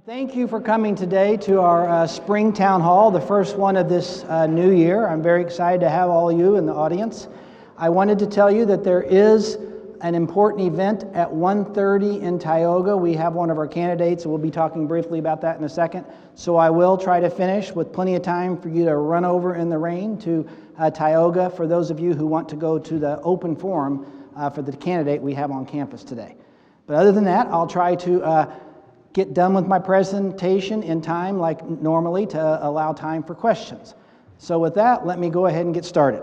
Thank you for coming today to our Spring Town Hall, the first one of this new year. I'm very excited to have all of you in the audience. I wanted to tell you that there is an important event at 1:30 in Tioga. We have one of our candidates, and we'll be talking briefly about that in a second. So I will try to finish with plenty of time for you to run over in the rain to Tioga for those of you who want to go to the open forum for the candidate we have on campus today. But other than that, I'll try to get done with my presentation in time like normally to allow time for questions. So with that, let me go ahead and get started.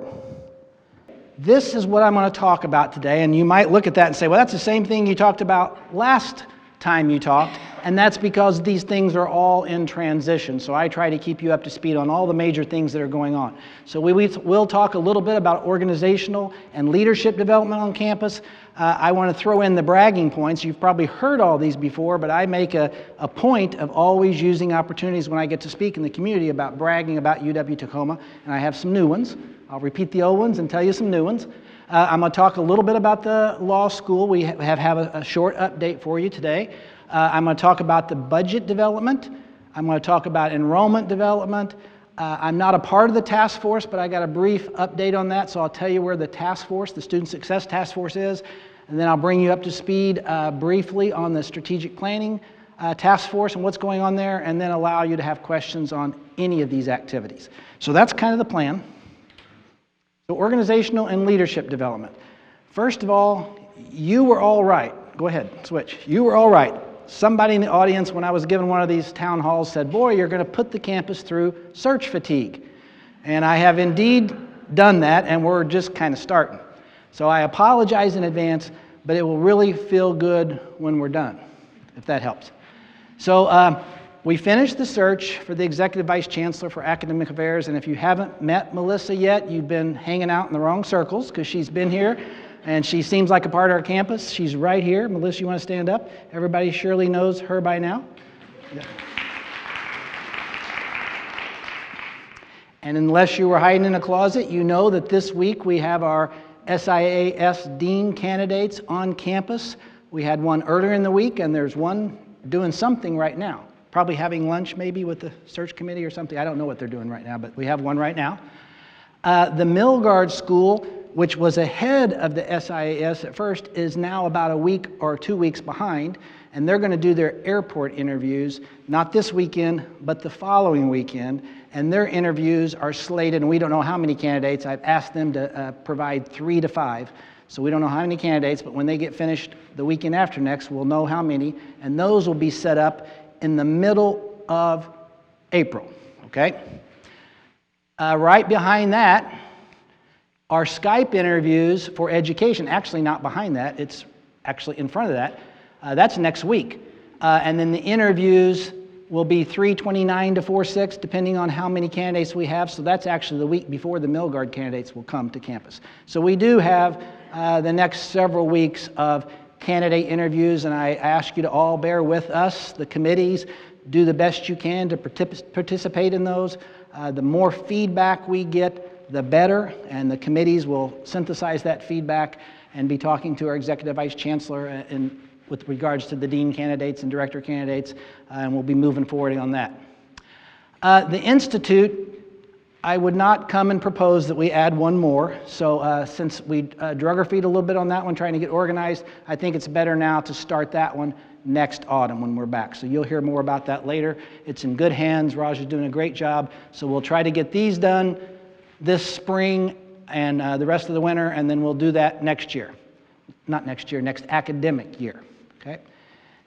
This is what I'm going to talk about today, and you might look at that and say, well, that's the same thing you talked about last time you talked, and that's because these things are all in transition. So I try to keep you up to speed on all the major things that are going on. So we will talk a little bit about organizational and leadership development on campus. I want to throw in the bragging points. You've probably heard all these before, but I make a point of always using opportunities when I get to speak in the community about bragging about UW-Tacoma, and I have some new ones. I'll repeat the old ones and tell you some new ones. I'm going to talk a little bit about the law school. We have a short update for you today. I'm going to talk about the budget development. I'm going to talk about enrollment development. I'm not a part of the task force, but I got a brief update on that, so I'll tell you where the task force, the Student Success Task Force is, and then I'll bring you up to speed briefly on the Strategic Planning Task Force and what's going on there, and then allow you to have questions on any of these activities. So that's kind of the plan. So organizational and leadership development. First of all, you were all right. Go ahead, switch. You were all right. Somebody in the audience, when I was given one of these town halls, said, boy, you're going to put the campus through search fatigue. And I have indeed done that, and we're just kind of starting. So I apologize in advance, but it will really feel good when we're done, if that helps. So we finished the search for the Executive Vice Chancellor for Academic Affairs, and if you haven't met Melissa yet, you've been hanging out in the wrong circles, because she's been here, and she seems like a part of our campus. She's right here. Melissa, you want to stand up? Everybody surely knows her by now. Yeah. And unless you were hiding in a closet, you know that this week we have our SIAS Dean candidates on campus. We had one earlier in the week, and there's one doing something right now. Probably having lunch maybe with the search committee or something. I don't know what they're doing right now, but we have one right now. The Milgard School, which was ahead of the SIAS at first, is now about a week or 2 weeks behind, and they're going to do their airport interviews, not this weekend, but the following weekend, and their interviews are slated, and we don't know how many candidates. I've asked them to provide 3 to 5, so we don't know how many candidates, but when they get finished the weekend after next, we'll know how many, and those will be set up in the middle of April, okay? Right behind that are Skype interviews for education. Actually, not behind that. It's actually in front of that. That's next week. And then the interviews will be 3/29 to 4/6, depending on how many candidates we have. So that's actually the week before the Milgard candidates will come to campus. So we do have the next several weeks of candidate interviews, and I ask you to all bear with us, the committees. Do the best you can to participate in those. The more feedback we get, the better, and the committees will synthesize that feedback and be talking to our Executive Vice Chancellor with regards to the Dean candidates and Director candidates, and we'll be moving forward on that. The Institute, I would not come and propose that we add one more. So since we drug our feet a little bit on that one, trying to get organized, I think it's better now to start that one next autumn when we're back. So you'll hear more about that later. It's in good hands. Raj is doing a great job. So we'll try to get these done this spring and the rest of the winter, and then we'll do that next year. Not next year, next academic year. Okay.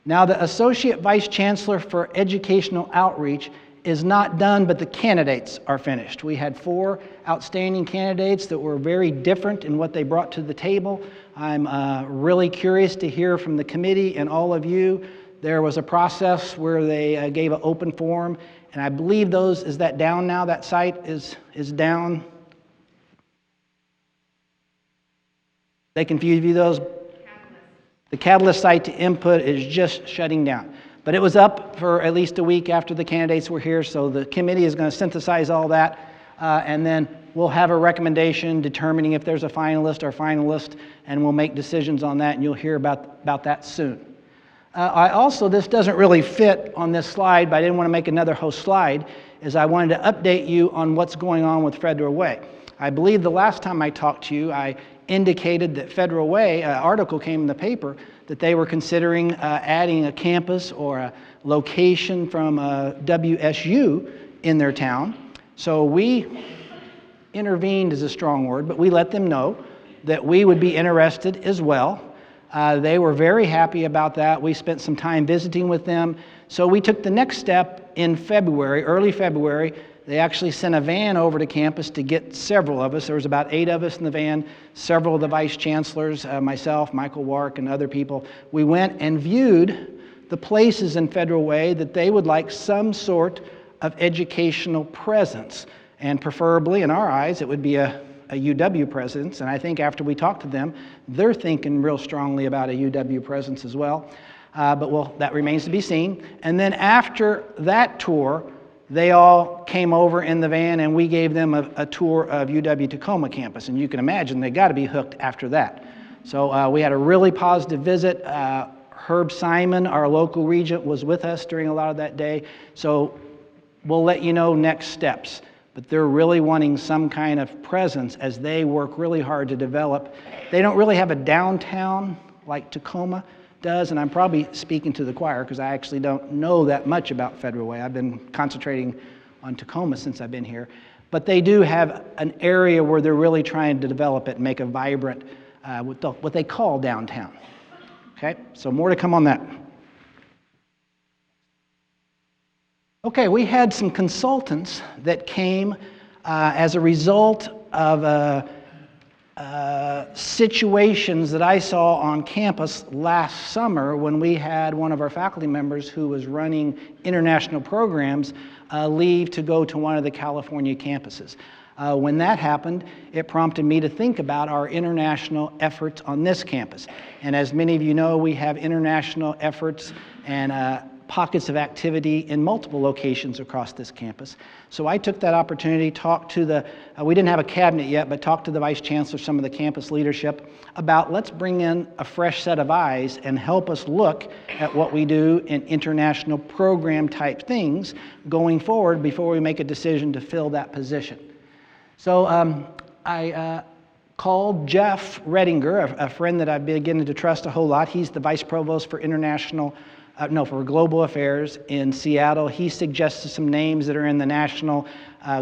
Now the Associate Vice Chancellor for Educational Outreach is not done, but the candidates are finished. We had 4 outstanding candidates that were very different in what they brought to the table. I'm really curious to hear from the committee and all of you. There was a process where they gave an open forum, and I believe is that down now? That site is down? They can view those? The Catalyst site to input is just shutting down. But it was up for at least a week after the candidates were here, so the committee is going to synthesize all that, and then we'll have a recommendation determining if there's a finalist or finalist, and we'll make decisions on that, and you'll hear about that soon. I also, this doesn't really fit on this slide, but I didn't want to make another host slide, is I wanted to update you on what's going on with Federal Way. I believe the last time I talked to you, I indicated that Federal Way, an article came in the paper, that they were considering adding a campus or a location from WSU in their town. So we intervened is a strong word, but we let them know that we would be interested as well. They were very happy about that. We spent some time visiting with them. So we took the next step in February, early February. They actually sent a van over to campus to get several of us. There was about 8 of us in the van, several of the vice chancellors, myself, Michael Wark, and other people. We went and viewed the places in Federal Way that they would like some sort of educational presence. And preferably, in our eyes, it would be a UW presence. And I think after we talked to them, they're thinking real strongly about a UW presence as well. But that remains to be seen. And then after that tour, they all came over in the van and we gave them a tour of UW-Tacoma campus. And you can imagine they got to be hooked after that. So we had a really positive visit. Herb Simon, our local regent, was with us during a lot of that day. So we'll let you know next steps. But they're really wanting some kind of presence as they work really hard to develop. They don't really have a downtown like Tacoma does, and I'm probably speaking to the choir because I actually don't know that much about Federal Way. I've been concentrating on Tacoma since I've been here. But they do have an area where they're really trying to develop it and make a vibrant, what they call downtown. Okay, so more to come on that. Okay, we had some consultants that came as a result of situations that I saw on campus last summer when we had one of our faculty members who was running international programs leave to go to one of the California campuses. When that happened, it prompted me to think about our international efforts on this campus. And as many of you know, we have international efforts and pockets of activity in multiple locations across this campus. So I took that opportunity, talked to we didn't have a cabinet yet, but talked to the vice chancellor, some of the campus leadership about let's bring in a fresh set of eyes and help us look at what we do in international program type things going forward before we make a decision to fill that position. So I called Jeff Redinger, a friend that I've been beginning to trust a whole lot. He's the vice provost for for global affairs in Seattle. He suggested some names that are in the national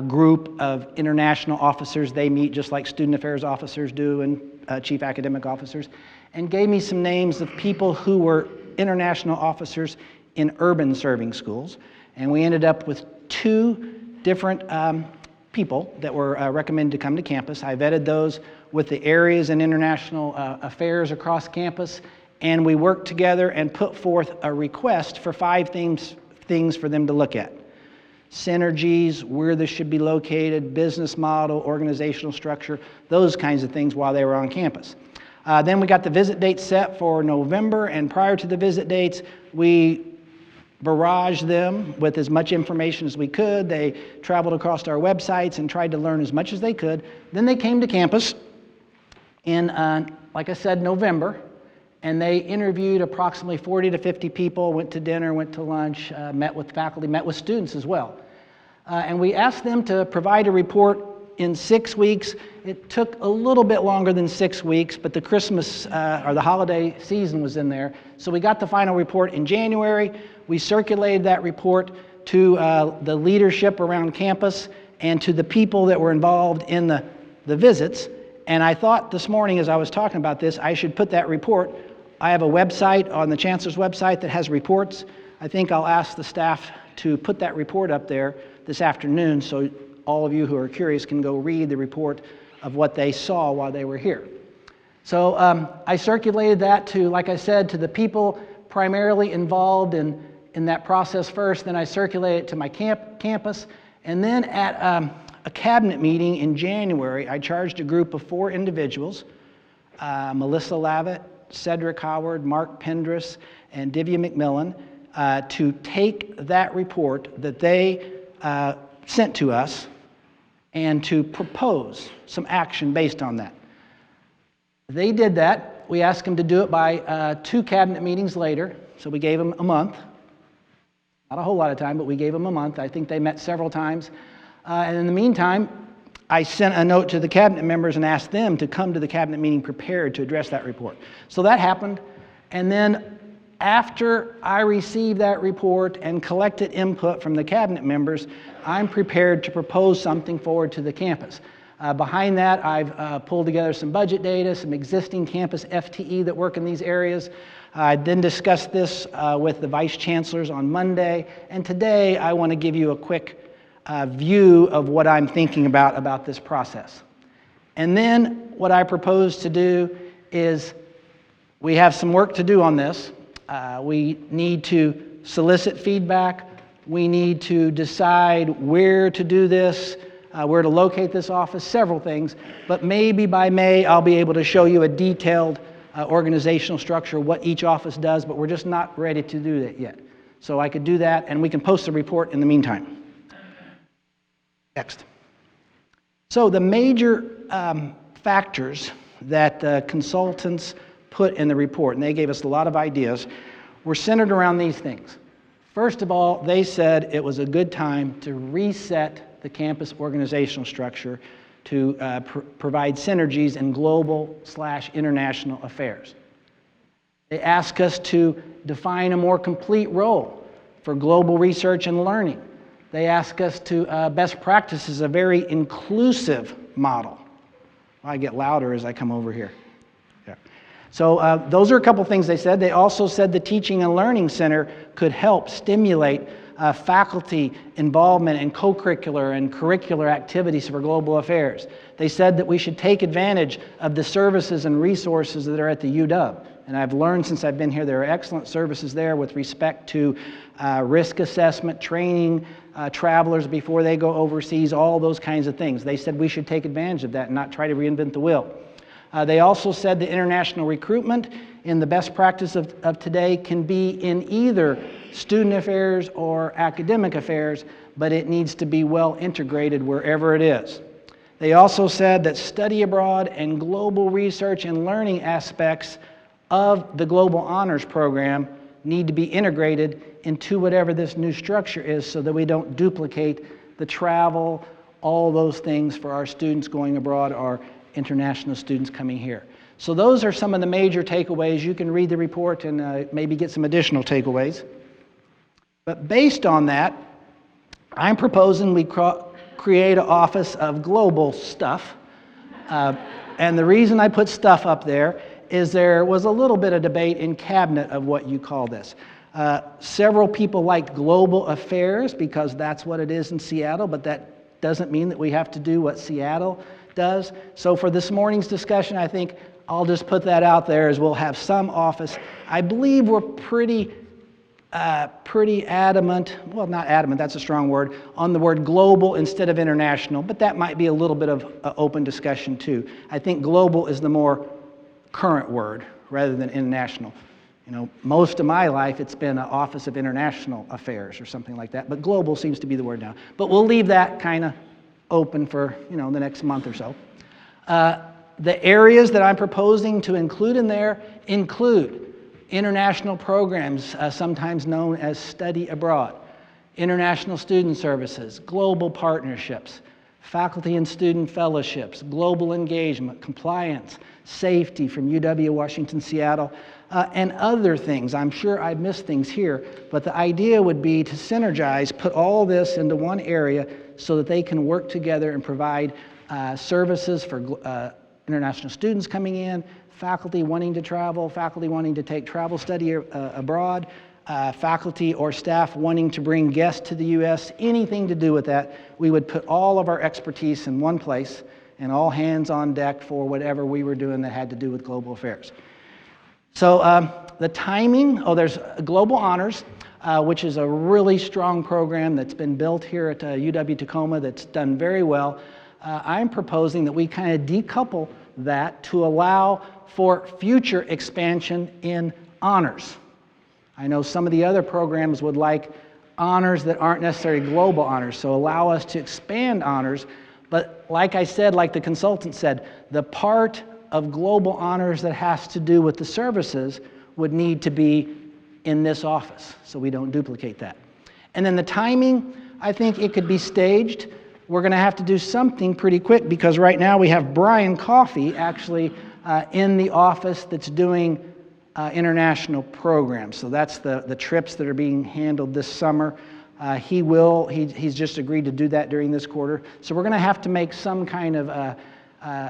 group of international officers. They meet just like student affairs officers do and chief academic officers, and gave me some names of people who were international officers in urban serving schools. And we ended up with 2 different people that were recommended to come to campus. I vetted those with the areas and international affairs across campus. And we worked together and put forth a request for 5 things for them to look at. Synergies, where this should be located, business model, organizational structure, those kinds of things while they were on campus. Then we got the visit dates set for November, and prior to the visit dates, we barraged them with as much information as we could. They traveled across our websites and tried to learn as much as they could. Then they came to campus in, like I said, November. And they interviewed approximately 40 to 50 people, went to dinner, went to lunch, met with faculty, met with students as well. And we asked them to provide a report in 6 weeks. It took a little bit longer than 6 weeks, but the Christmas or the holiday season was in there. So we got the final report in January. We circulated that report to the leadership around campus and to the people that were involved in the visits. And I thought this morning as I was talking about this, I should put that report. I have a website on the Chancellor's website that has reports. I think I'll ask the staff to put that report up there this afternoon so all of you who are curious can go read the report of what they saw while they were here. So I circulated that to, like I said, to the people primarily involved in that process first. Then I circulated it to my campus. And then at a cabinet meeting in January, I charged a group of 4 individuals, Melissa Lavitt, Cedric Howard, Mark Pendris, and Divya McMillan, to take that report that they sent to us and to propose some action based on that. They did that. We asked them to do it by 2 cabinet meetings later. So we gave them a month. Not a whole lot of time, but we gave them a month. I think they met several times. And in the meantime, I sent a note to the cabinet members and asked them to come to the cabinet meeting prepared to address that report. So that happened. And then after I received that report and collected input from the cabinet members, I'm prepared to propose something forward to the campus. Behind that, I've pulled together some budget data, some existing campus FTE that work in these areas. I then discussed this with the vice chancellors on Monday, and today I want to give you a quick view of what I'm thinking about this process. And then what I propose to do is we have some work to do on this. We need to solicit feedback. We need to decide where to do this, where to locate this office, several things. But maybe by May I'll be able to show you a detailed organizational structure, what each office does, but we're just not ready to do that yet. So I could do that, and we can post the report in the meantime. Next. So the major factors that the consultants put in the report, and they gave us a lot of ideas, were centered around these things. First of all, they said it was a good time to reset the campus organizational structure to provide synergies in global/international affairs. They asked us to define a more complete role for global research and learning. They ask us to best practices a very inclusive model. I get louder as I come over here. Yeah. So those are a couple things they said. They also said the Teaching and Learning Center could help stimulate faculty involvement in co-curricular and curricular activities for global affairs. They said that we should take advantage of the services and resources that are at the UW. And I've learned since I've been here there are excellent services there with respect to risk assessment, training travelers before they go overseas, all those kinds of things. They said we should take advantage of that and not try to reinvent the wheel. They also said the international recruitment in the best practice of today can be in either student affairs or academic affairs, but it needs to be well integrated wherever it is. They also said that study abroad and global research and learning aspects of the Global Honors Program need to be integrated into whatever this new structure is so that we don't duplicate the travel, all those things for our students going abroad or international students coming here. So those are some of the major takeaways. You can read the report and maybe get some additional takeaways. But based on that, I'm proposing we create an office of global stuff. And the reason I put stuff up there is there was a little bit of debate in cabinet of what you call this. Several people liked global affairs because that's what it is in Seattle, but that doesn't mean that we have to do what Seattle does. So for this morning's discussion, I think I'll just put that out there as we'll have some office. I believe we're pretty adamant, well, not adamant, that's a strong word, on the word global instead of international, but that might be a little bit of open discussion too. I think global is the more current word rather than international. You know, most of my life it's been an Office of International Affairs or something like that, but global seems to be the word now. But we'll leave that kind of open for, you know, the next month or so. The areas that I'm proposing to include in there include international programs, sometimes known as study abroad, international student services, global partnerships, faculty and student fellowships, global engagement, compliance, safety from UW Washington, Seattle, and other things. I'm sure I've missed things here, but the idea would be to synergize, put all this into one area so that they can work together and provide services for international students coming in, faculty wanting to travel, faculty wanting to take travel study abroad, faculty or staff wanting to bring guests to the U.S., anything to do with that. We would put all of our expertise in one place and all hands on deck for whatever we were doing that had to do with global affairs. So the timing, there's Global Honors, which is a really strong program that's been built here at UW-Tacoma that's done very well. I'm proposing that we kind of decouple that to allow for future expansion in honors. I know some of the other programs would like honors that aren't necessarily global honors, so allow us to expand honors. But like I said, like the consultant said, the part of global honors that has to do with the services would need to be in this office, so we don't duplicate that. And then the timing, I think it could be staged. We're going to have to do something pretty quick because right now we have Brian Coffey actually in the office that's doing international programs. So that's the trips that are being handled this summer. He's just agreed to do that during this quarter. So we're going to have to make some kind of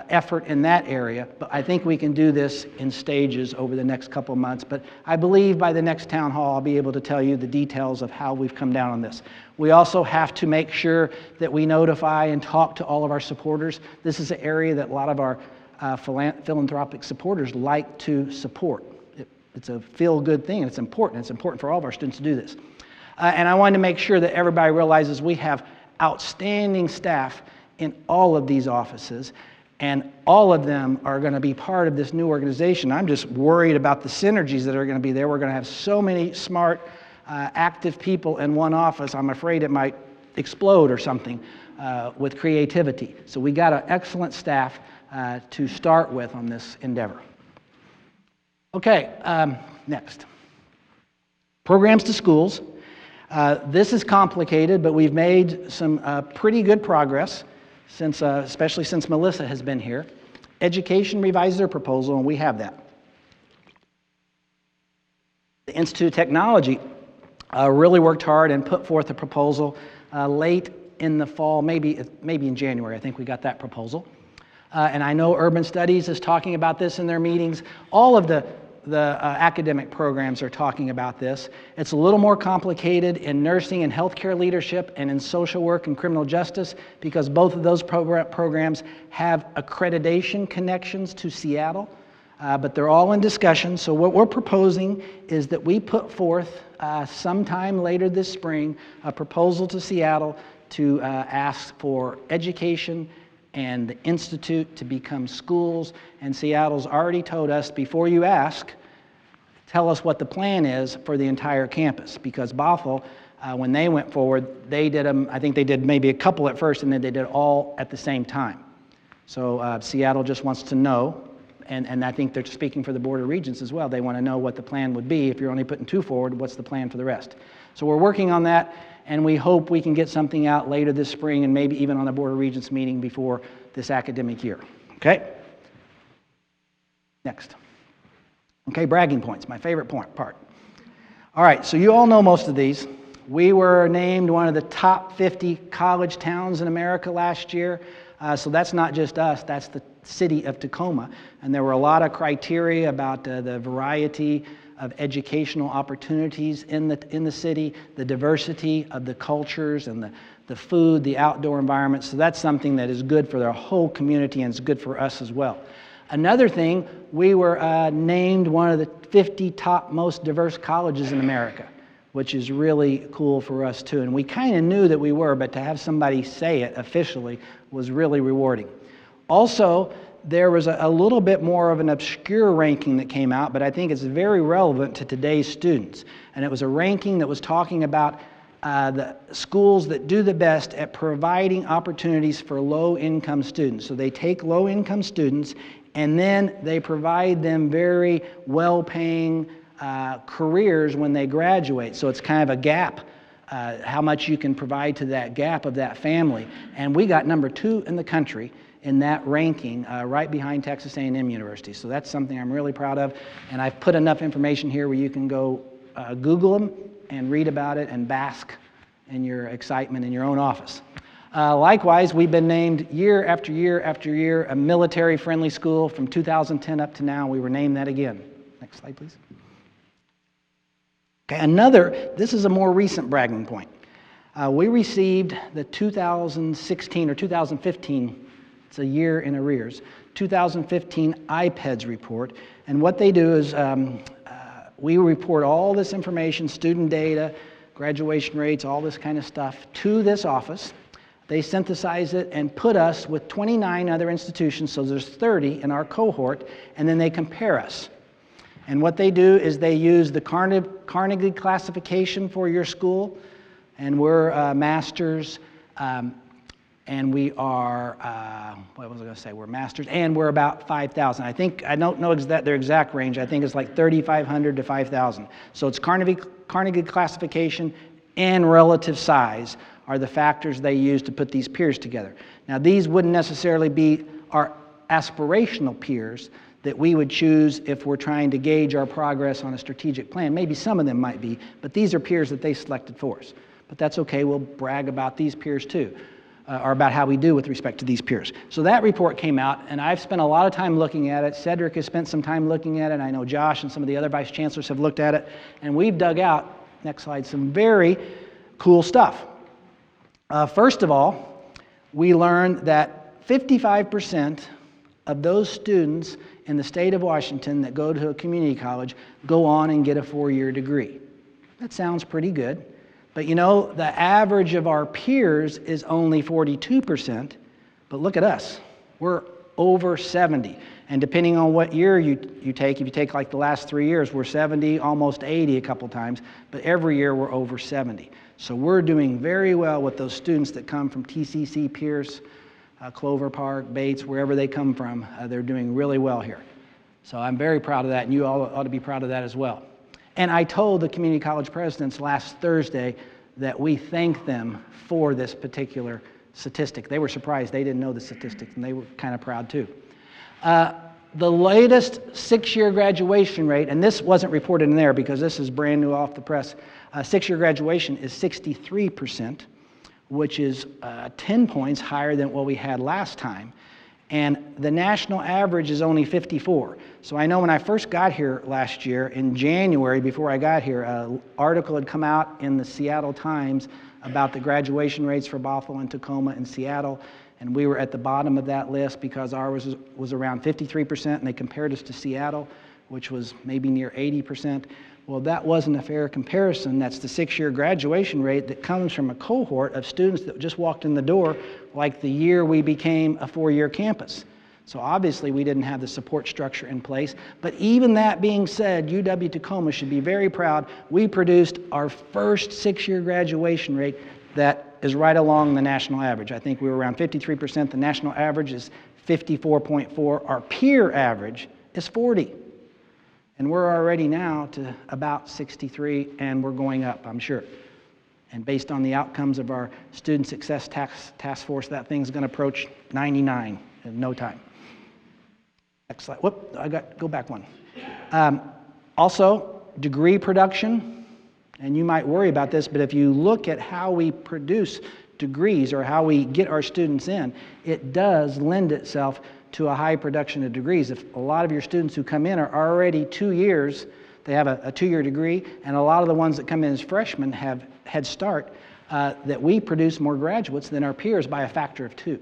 effort in that area, but I think we can do this in stages over the next couple of months. But I believe by the next town hall, I'll be able to tell you the details of how we've come down on this. We also have to make sure that we notify and talk to all of our supporters. This is an area that a lot of our philanthropic supporters like to support. It's a feel-good thing, and it's important. It's important for all of our students to do this. And I wanted to make sure that everybody realizes we have outstanding staff in all of these offices, and all of them are going to be part of this new organization. I'm just worried about the synergies that are going to be there. We're going to have so many smart, active people in one office. I'm afraid it might explode or something with creativity. So we got an excellent staff to start with on this endeavor. Okay, next. Programs to schools. This is complicated, but we've made some pretty good progress, especially since Melissa has been here. Education revised their proposal, and we have that. The Institute of Technology really worked hard and put forth a proposal late in the fall, maybe in January. I think we got that proposal. And I know Urban Studies is talking about this in their meetings. All of the academic programs are talking about this. It's a little more complicated in nursing and healthcare leadership and in social work and criminal justice because both of those programs have accreditation connections to Seattle, but they're all in discussion. So what we're proposing is that we put forth sometime later this spring a proposal to Seattle to ask for education and the Institute to become schools. And Seattle's already told us, before you ask, tell us what the plan is for the entire campus. Because Bothell, when they went forward, they did them, I think they did maybe a couple at first, and then they did all at the same time. So Seattle just wants to know, and I think they're speaking for the Board of Regents as well. They want to know what the plan would be. If you're only putting 2 forward, what's the plan for the rest? So we're working on that, and we hope we can get something out later this spring and maybe even on the Board of Regents meeting before this academic year. Okay? Next. Okay, bragging points, my favorite part. All right, so you all know most of these. We were named one of the top 50 college towns in America last year. So that's not just us, that's the city of Tacoma. And there were a lot of criteria about the variety of educational opportunities in the city, the diversity of the cultures and the food, the outdoor environment. So that's something that is good for the whole community and it's good for us as well. Another thing, we were named one of the 50 top most diverse colleges in America, which is really cool for us too. And we kind of knew that we were, but to have somebody say it officially was really rewarding. Also, there was a little bit more of an obscure ranking that came out, but I think it's very relevant to today's students. And it was a ranking that was talking about the schools that do the best at providing opportunities for low-income students. So they take low-income students and then they provide them very well-paying careers when they graduate. So it's kind of a gap, how much you can provide to that gap of that family. And we got number 2 in the country in that ranking, right behind Texas A&M University. So that's something I'm really proud of. And I've put enough information here where you can go Google them and read about it and bask in your excitement in your own office. Likewise, we've been named year after year after year a military-friendly school from 2010 up to now. We were named that again. Next slide, please. Okay, this is a more recent bragging point. We received the 2016 or 2015, it's a year in arrears, 2015 IPEDS report. And what they do is we report all this information, student data, graduation rates, all this kind of stuff to this office. They synthesize it and put us with 29 other institutions, so there's 30 in our cohort, and then they compare us. And what they do is they use the Carnegie classification for your school, and we're masters, and we are, what was I going to say? We're masters, and we're about 5,000. I don't know their exact range. I think it's like 3,500 to 5,000. So it's Carnegie classification and relative size are the factors they use to put these peers together. Now, these wouldn't necessarily be our aspirational peers that we would choose if we're trying to gauge our progress on a strategic plan. Maybe some of them might be, but these are peers that they selected for us. But that's okay, we'll brag about these peers too, or about how we do with respect to these peers. So that report came out, and I've spent a lot of time looking at it. Cedric has spent some time looking at it. I know Josh and some of the other vice chancellors have looked at it, and we've dug out, next slide, some very cool stuff. First of all, we learned that 55% of those students in the state of Washington that go to a community college go on and get a 4-year degree. That sounds pretty good. But you know, the average of our peers is only 42%, but look at us. We're over 70. And depending on what year you take, if you take like the last 3 years, we're 70, almost 80 a couple times, but every year we're over 70. So we're doing very well with those students that come from TCC, Pierce, Clover Park, Bates, wherever they come from. They're doing really well here. So I'm very proud of that, and you all ought to be proud of that as well. And I told the community college presidents last Thursday that we thank them for this particular statistic. They were surprised. They didn't know the statistic, and they were kind of proud too. The latest 6-year graduation rate, and this wasn't reported in there because this is brand new off the press, 6-year graduation is 63%, which is 10 points higher than what we had last time. And the national average is only 54. So I know when I first got here last year, in January, before I got here, an article had come out in the Seattle Times about the graduation rates for Bothell and Tacoma and Seattle, and we were at the bottom of that list because ours was around 53%, and they compared us to Seattle, which was maybe near 80%. Well, that wasn't a fair comparison. That's the 6-year graduation rate that comes from a cohort of students that just walked in the door like the year we became a 4-year campus. So obviously we didn't have the support structure in place. But even that being said, UW-Tacoma should be very proud. We produced our first 6-year graduation rate that is right along the national average. I think we were around 53%. The national average is 54.4. Our peer average is 40. And we're already now to about 63, and we're going up, I'm sure. And based on the outcomes of our Student Success Task Force, that thing's going to approach 99 in no time. Next slide. Whoop, go back one. Also, degree production, and you might worry about this, but if you look at how we produce degrees or how we get our students in, it does lend itself to a high production of degrees. If a lot of your students who come in are already 2 years, they have a 2-year degree, and a lot of the ones that come in as freshmen have head start, that we produce more graduates than our peers by a factor of 2.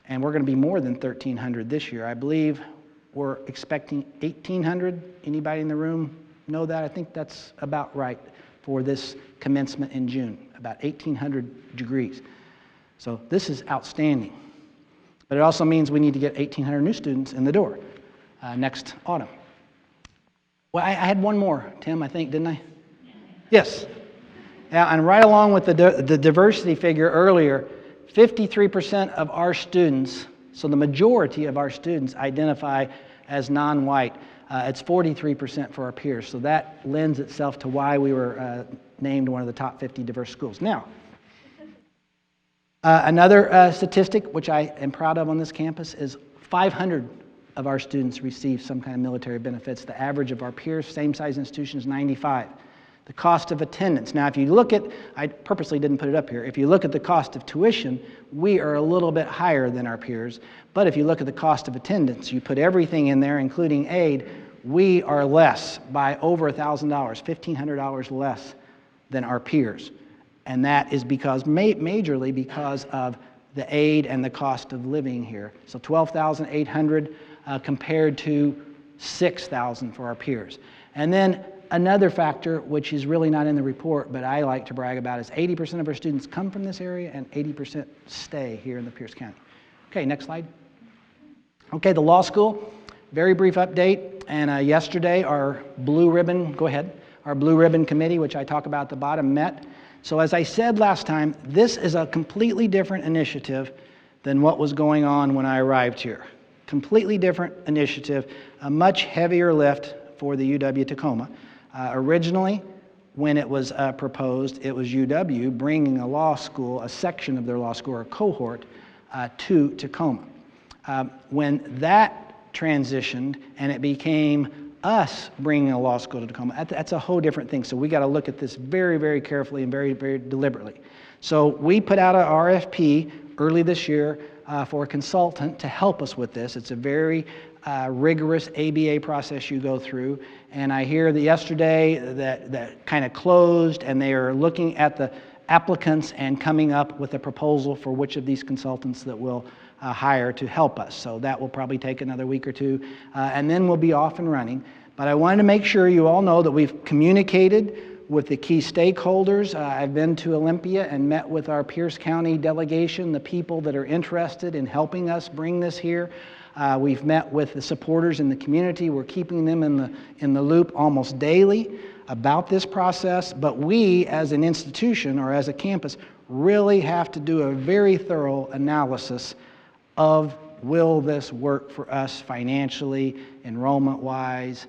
And we're going to be more than 1,300 this year. I believe we're expecting 1,800. Anybody in the room know that? I think that's about right for this commencement in June, about 1,800 degrees. So this is outstanding. But it also means we need to get 1,800 new students in the door next autumn. Well, I had one more, Tim, I think, didn't I? Yes. Yeah, and right along with the diversity figure earlier, 53% of our students, so the majority of our students identify as non-white. It's 43% for our peers, so that lends itself to why we were named one of the top 50 diverse schools. Now, another statistic, which I am proud of on this campus, is 500 of our students receive some kind of military benefits. The average of our peers, same size institution, is 95. The cost of attendance. Now, if you look at, I purposely didn't put it up here, if you look at the cost of tuition, we are a little bit higher than our peers. But if you look at the cost of attendance, you put everything in there, including aid, we are less by over $1,000, $1,500 less than our peers. And that is because, majorly because of the aid and the cost of living here. So $12,800 compared to $6,000 for our peers. And then another factor, which is really not in the report, but I like to brag about, is 80% of our students come from this area and 80% stay here in the Pierce County. Okay, next slide. Okay, the law school, very brief update. And yesterday, our blue ribbon, go ahead, our blue ribbon committee, which I talk about at the bottom, met. So as I said last time, this is a completely different initiative than what was going on when I arrived here. Completely different initiative, a much heavier lift for the UW-Tacoma. Originally, when it was proposed, it was UW bringing a law school, a section of their law school, or a cohort, to Tacoma. When that transitioned and it became us bringing a law school to Tacoma, that's a whole different thing. So we got to look at this very, very carefully and very, very deliberately. So we put out an RFP early this year for a consultant to help us with this. It's a very rigorous ABA process you go through. And I hear that yesterday that kind of closed, and they are looking at the applicants and coming up with a proposal for which of these consultants that we'll hire to help us. So that will probably take another week or two, and then we'll be off and running. But I wanted to make sure you all know that we've communicated with the key stakeholders. I've been to Olympia and met with our Pierce County delegation, the people that are interested in helping us bring this here. We've met with the supporters in the community. We're keeping them in the loop almost daily about this process. But we, as an institution or as a campus, really have to do a very thorough analysis of, will this work for us financially, enrollment-wise,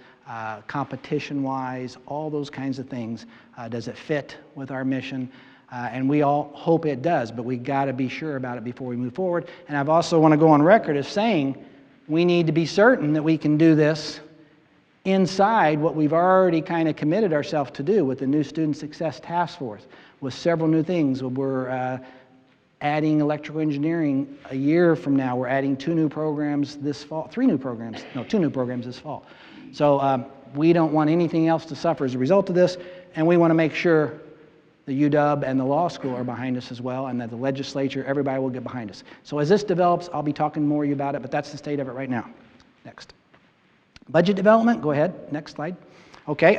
competition-wise, all those kinds of things. Does it fit with our mission? And we all hope it does, but we got to be sure about it before we move forward. And I've also want to go on record as saying we need to be certain that we can do this inside what we've already kind of committed ourselves to do with the new Student Success Task Force, with several new things. We're adding electrical engineering a year from now. We're adding 2 new programs this fall, 2 new programs this fall. So we don't want anything else to suffer as a result of this, and we want to make sure the UW and the law school are behind us as well, and that the legislature, everybody will get behind us. So as this develops, I'll be talking more to you about it, but that's the state of it right now. Next. Budget development, go ahead, next slide. Okay,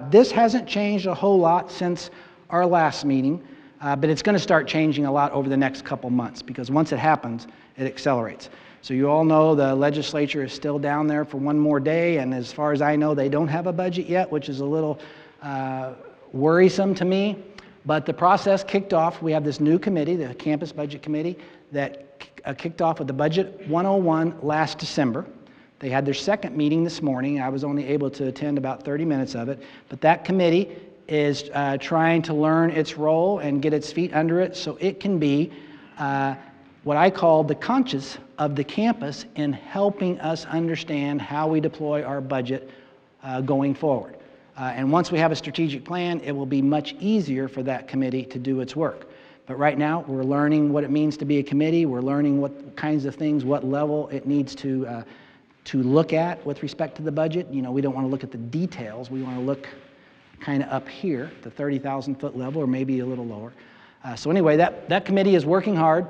this hasn't changed a whole lot since our last meeting, but it's going to start changing a lot over the next couple months, because once it happens, it accelerates. So you all know the legislature is still down there for one more day, and as far as I know, they don't have a budget yet, which is a little worrisome to me. But the process kicked off. We have this new committee, the Campus Budget Committee, that kicked off with the Budget 101 last December. They had their second meeting this morning. I was only able to attend about 30 minutes of it. But that committee is trying to learn its role and get its feet under it so it can be what I call the conscience of the campus in helping us understand how we deploy our budget going forward. And once we have a strategic plan, it will be much easier for that committee to do its work. But right now, we're learning what it means to be a committee. We're learning what kinds of things, what level it needs to look at with respect to the budget. You know, we don't want to look at the details. We want to look kind of up here, the 30,000-foot level, or maybe a little lower. So anyway, that committee is working hard.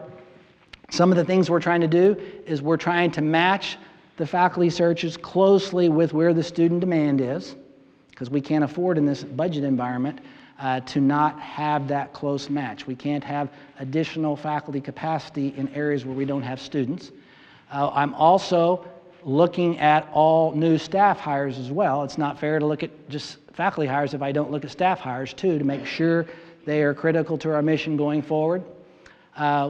Some of the things we're trying to do is we're trying to match the faculty searches closely with where the student demand is, because we can't afford in this budget environment to not have that close match. We can't have additional faculty capacity in areas where we don't have students. I'm also looking at all new staff hires as well. It's not fair to look at just faculty hires if I don't look at staff hires too, to make sure they are critical to our mission going forward.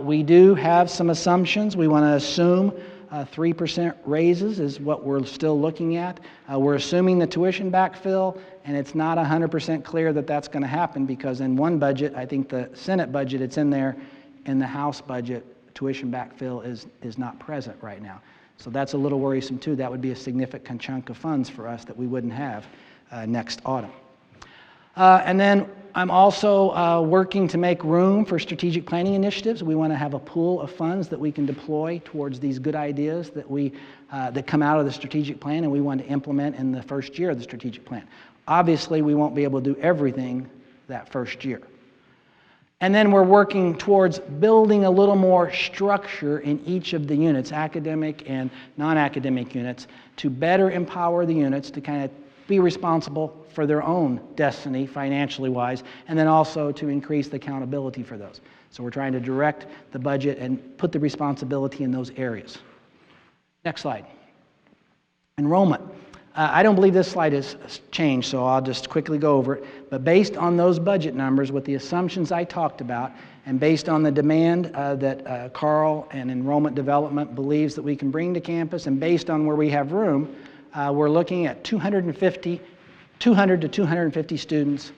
We do have some assumptions. We want to assume 3% raises is what we're still looking at. We're assuming the tuition backfill, and it's not 100% clear that that's going to happen, because in one budget, I think the Senate budget, it's in there. In the House budget, tuition backfill is not present right now. So that's a little worrisome too. That would be a significant chunk of funds for us that we wouldn't have next autumn. And then I'm also working to make room for strategic planning initiatives. We want to have a pool of funds that we can deploy towards these good ideas that come out of the strategic plan, and we want to implement in the first year of the strategic plan. Obviously, we won't be able to do everything that first year. And then we're working towards building a little more structure in each of the units, academic and non-academic units, to better empower the units to kind of be responsible for their own destiny, financially wise, and then also to increase the accountability for those. So we're trying to direct the budget and put the responsibility in those areas. Next slide. Enrollment. I don't believe this slide has changed, so I'll just quickly go over it. But based on those budget numbers with the assumptions I talked about, and based on the demand that Carl and Enrollment Development believes that we can bring to campus, and based on where we have room, we're looking at 200 to 250 students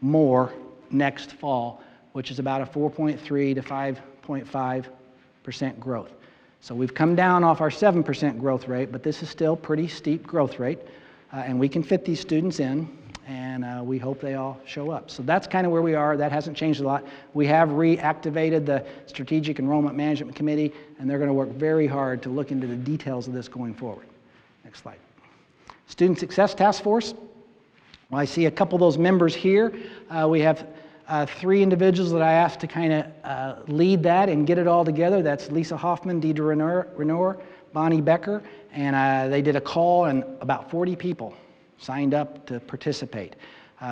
more next fall, which is about a 4.3 to 5.5% growth. So we've come down off our 7% growth rate, but this is still pretty steep growth rate, and we can fit these students in, and we hope they all show up. So that's kind of where we are. That hasn't changed a lot. We have reactivated the Strategic Enrollment Management Committee, and they're going to work very hard to look into the details of this going forward. Next slide. Student Success Task Force. Well, I see a couple of those members here. We have 3 individuals that I asked to kind of lead that and get it all together. That's Lisa Hoffman, Deidre Renor, Bonnie Becker, and they did a call, and about 40 people signed up to participate.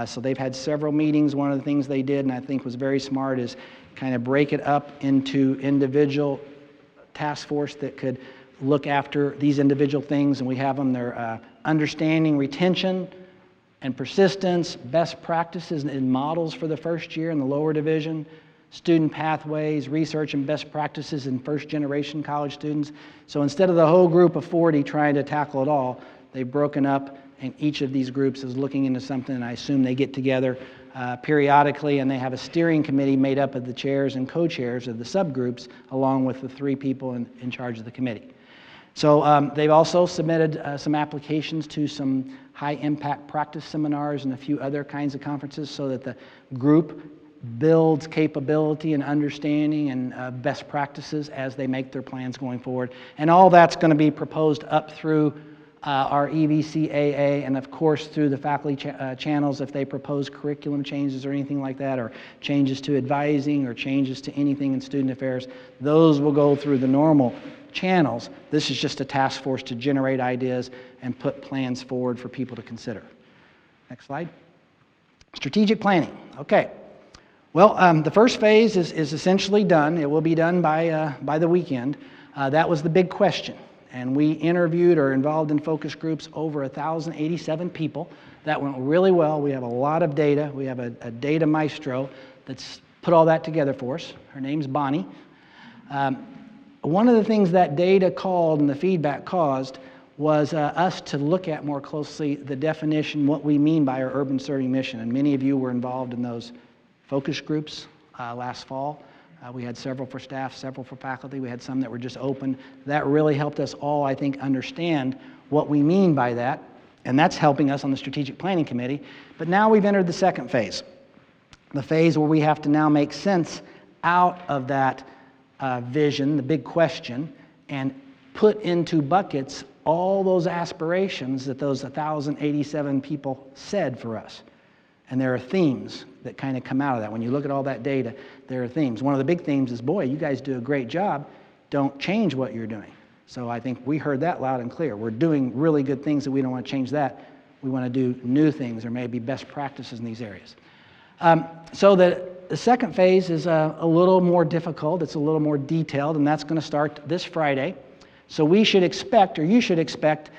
So they've had several meetings. One of the things they did, and I think was very smart, is kind of break it up into individual task force that could look after these individual things, and we have them there, understanding retention and persistence, best practices and models for the first year in the lower division, student pathways, research and best practices in first-generation college students. So instead of the whole group of 40 trying to tackle it all, they've broken up, and each of these groups is looking into something, and I assume they get together periodically, and they have a steering committee made up of the chairs and co-chairs of the subgroups, along with the 3 people in charge of the committee. So they've also submitted some applications to some high-impact practice seminars and a few other kinds of conferences so that the group builds capability and understanding and best practices as they make their plans going forward. And all that's going to be proposed up through our EVCAA, and of course through the faculty channels if they propose curriculum changes or anything like that, or changes to advising or changes to anything in student affairs. Those will go through the normal channels. This is just a task force to generate ideas and put plans forward for people to consider. Next slide. Strategic planning. Okay. Well, the first phase is essentially done. It will be done by the weekend. That was the big question. And we interviewed or involved in focus groups over 1,087 people. That went really well. We have a lot of data. We have a data maestro that's put all that together for us. Her name's Bonnie. One of the things that data called and the feedback caused was us to look at more closely the definition, what we mean by our urban serving mission. And many of you were involved in those focus groups last fall. We had several for staff, several for faculty. We had some that were just open. That really helped us all, I think, understand what we mean by that. And that's helping us on the Strategic Planning Committee. But now we've entered the second phase, the phase where we have to now make sense out of that vision, the big question, and put into buckets all those aspirations that those 1,087 people said for us. And there are themes that kind of come out of that. When you look at all that data, there are themes. One of the big themes is, boy, you guys do a great job. Don't change what you're doing. So I think we heard that loud and clear. We're doing really good things, and we don't want to change that. We want to do new things or maybe best practices in these areas. So the second phase is a little more difficult. It's a little more detailed, and that's going to start this Friday. So we should expect, or you should expect,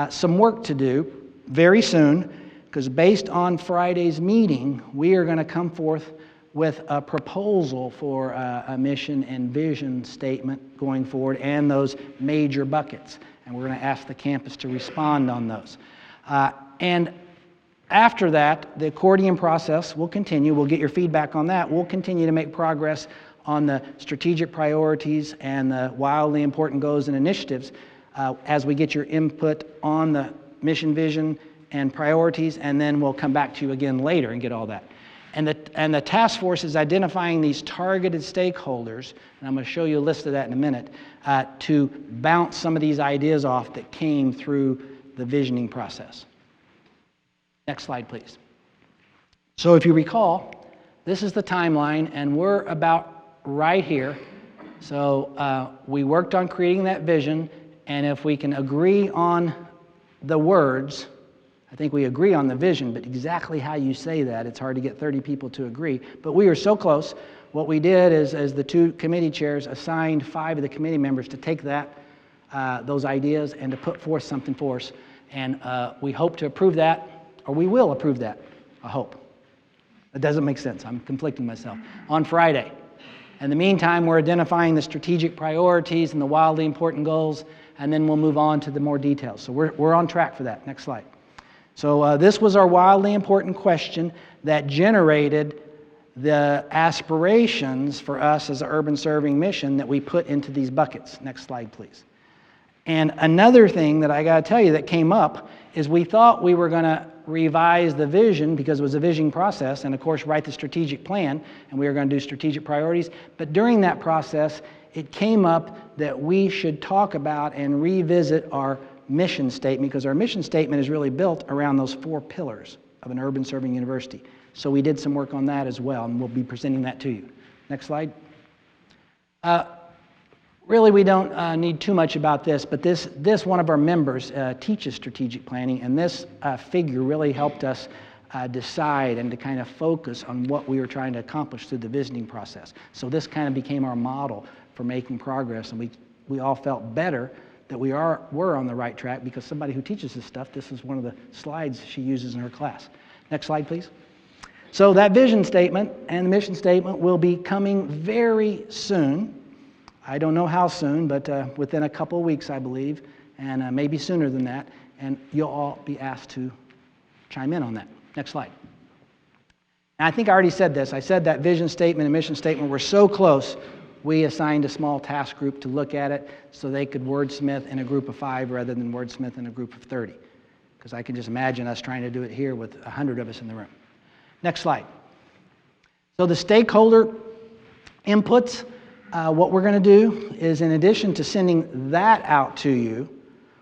some work to do very soon, because based on Friday's meeting, we are going to come forth with a proposal for a mission and vision statement going forward and those major buckets. And we're going to ask the campus to respond on those. And after that, the accordion process will continue. We'll get your feedback on that. We'll continue to make progress on the strategic priorities and the wildly important goals and initiatives as we get your input on the mission, vision, and priorities, and then we'll come back to you again later and get all that. And the task force is identifying these targeted stakeholders, and I'm going to show you a list of that in a minute, to bounce some of these ideas off that came through the visioning process. Next slide, please. So if you recall, this is the timeline, and we're about right here. So we worked on creating that vision, and if we can agree on the words, I think we agree on the vision, but exactly how you say that, it's hard to get 30 people to agree. But we were so close. What we did is, as the 2 committee chairs, assigned 5 of the committee members to take that, those ideas and to put forth something for us. And we hope to approve that, or we will approve that, I hope. That doesn't make sense. I'm conflicting myself. On Friday. In the meantime, we're identifying the strategic priorities and the wildly important goals, and then we'll move on to the more details. So we're on track for that. Next slide. So this was our wildly important question that generated the aspirations for us as an urban serving mission that we put into these buckets. Next slide, please. And another thing that I got to tell you that came up is we thought we were going to revise the vision because it was a vision process, and of course write the strategic plan, and we were going to do strategic priorities. But during that process, it came up that we should talk about and revisit our mission statement, because our mission statement is really built around those 4 pillars of an urban serving university. So we did some work on that as well, and we'll be presenting that to you. Next slide. Really, we don't need too much about this, but this one of our members teaches strategic planning, and this figure really helped us decide and to kind of focus on what we were trying to accomplish through the visiting process. So this kind of became our model for making progress, and we all felt better that we're on the right track because somebody who teaches this stuff, this is one of the slides she uses in her class. Next slide, please. So that vision statement and the mission statement will be coming very soon. I don't know how soon, but within a couple of weeks, I believe, and maybe sooner than that, and you'll all be asked to chime in on that. Next slide. And I think I already said this. I said that vision statement and mission statement were so close, we assigned a small task group to look at it so they could wordsmith in a group of 5 rather than wordsmith in a group of 30. Because I can just imagine us trying to do it here with 100 of us in the room. Next slide. So the stakeholder inputs, what we're going to do is, in addition to sending that out to you,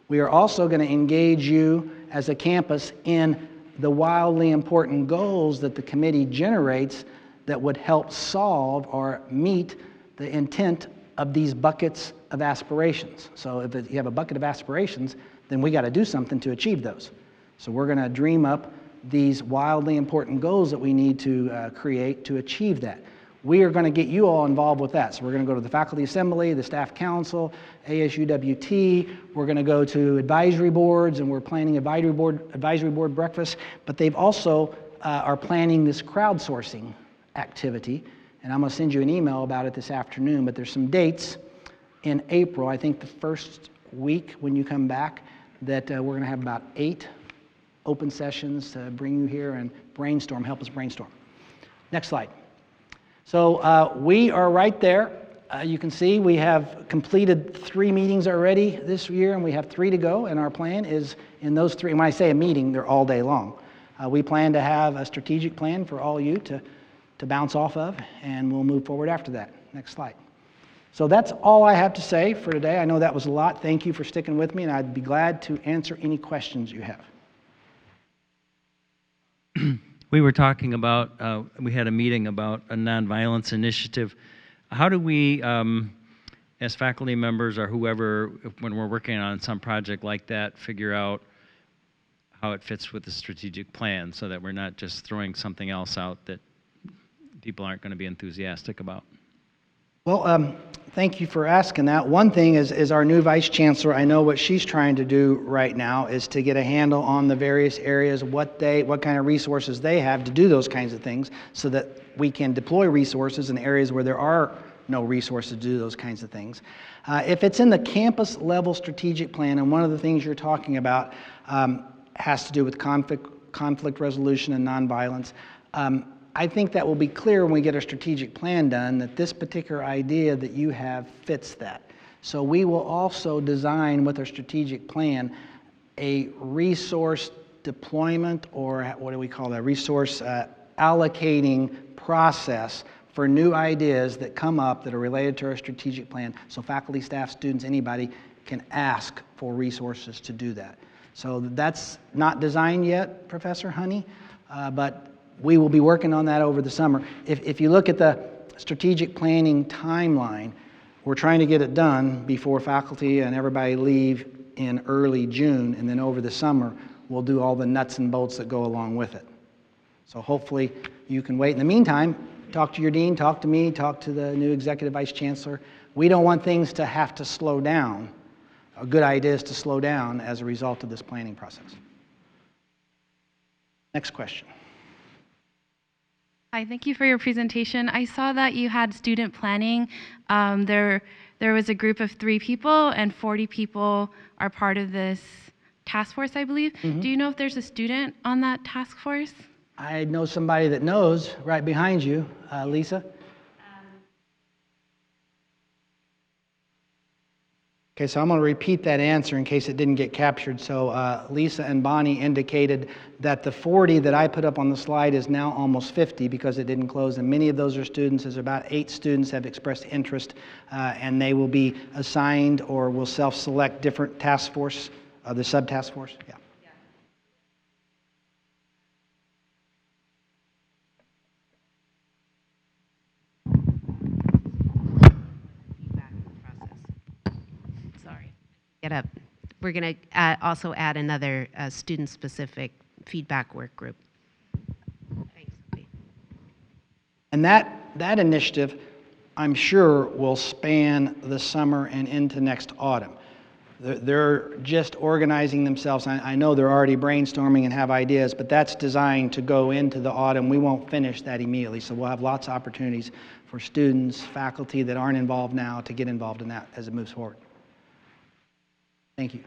we are also going to engage you as a campus in the wildly important goals that the committee generates that would help solve or meet the intent of these buckets of aspirations. So if you have a bucket of aspirations, then we got to do something to achieve those. So we're going to dream up these wildly important goals that we need to create to achieve that. We are going to get you all involved with that. So we're going to go to the faculty assembly, the staff council, ASUWT. We're going to go to advisory boards, and we're planning advisory board breakfast. But they've also are planning this crowdsourcing activity. And I'm going to send you an email about it this afternoon. But there's some dates in April, I think the first week when you come back, that we're going to have about 8 open sessions to bring you here and brainstorm, help us brainstorm. Next slide. So we are right there. You can see we have completed 3 meetings already this year, and we have 3 to go, and our plan is in those 3, and when I say a meeting, they're all day long. We plan to have a strategic plan for all you to bounce off of, and we'll move forward after that. Next slide. So that's all I have to say for today. I know that was a lot. Thank you for sticking with me, and I'd be glad to answer any questions you have. We were talking about, we had a meeting about a nonviolence initiative. How do we, as faculty members or whoever, when we're working on some project like that, figure out how it fits with the strategic plan so that we're not just throwing something else out that people aren't going to be enthusiastic about? Well, thank you for asking that. One thing is our new Vice Chancellor, I know what she's trying to do right now is to get a handle on the various areas, what kind of resources they have to do those kinds of things so that we can deploy resources in areas where there are no resources to do those kinds of things. If it's in the campus level strategic plan, and one of the things you're talking about has to do with conflict resolution and nonviolence, I think that will be clear when we get a strategic plan done that this particular idea that you have fits that. So we will also design with our strategic plan a resource deployment, or what do we call that, resource allocating process for new ideas that come up that are related to our strategic plan. So faculty, staff, students, anybody can ask for resources to do that. So that's not designed yet, Professor Honey, but we will be working on that over the summer. If you look at the strategic planning timeline, we're trying to get it done before faculty and everybody leave in early June, and then over the summer, we'll do all the nuts and bolts that go along with it. So hopefully you can wait. In the meantime, talk to your dean, talk to me, talk to the new executive vice chancellor. We don't want things to have to slow down good ideas to slow down as a result of this planning process. Next question. Hi, thank you for your presentation. I saw that you had student planning. There was a group of 3 people, and 40 people are part of this task force, I believe. Do you know if there's a student on that task force? I know somebody that knows right behind you, Lisa. Okay, so I'm going to repeat that answer in case it didn't get captured. So Lisa and Bonnie indicated that the 40 that I put up on the slide is now almost 50 because it didn't close, and many of those are students. There's about 8 students have expressed interest, and they will be assigned or will self-select different task force, the sub-task force. Yeah. Get up. We're going to also add another student-specific feedback work group. Thanks. And that initiative, I'm sure, will span the summer and into next autumn. They're just organizing themselves. I know they're already brainstorming and have ideas, but that's designed to go into the autumn. We won't finish that immediately, so we'll have lots of opportunities for students, faculty that aren't involved now to get involved in that as it moves forward. Thank you.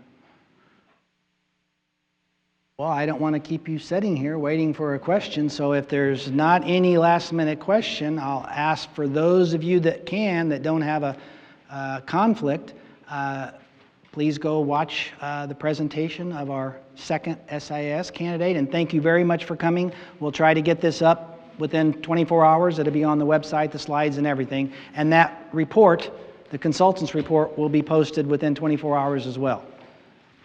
Well, I don't want to keep you sitting here waiting for a question, so if there's not any last-minute question, I'll ask for those of you that can, that don't have a conflict, please go watch the presentation of our second SIS candidate, and thank you very much for coming. We'll try to get this up within 24 hours. It'll be on the website, the slides and everything, and that report, the consultant's report, will be posted within 24 hours as well.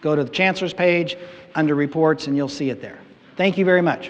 Go to the Chancellor's page under reports and you'll see it there. Thank you very much.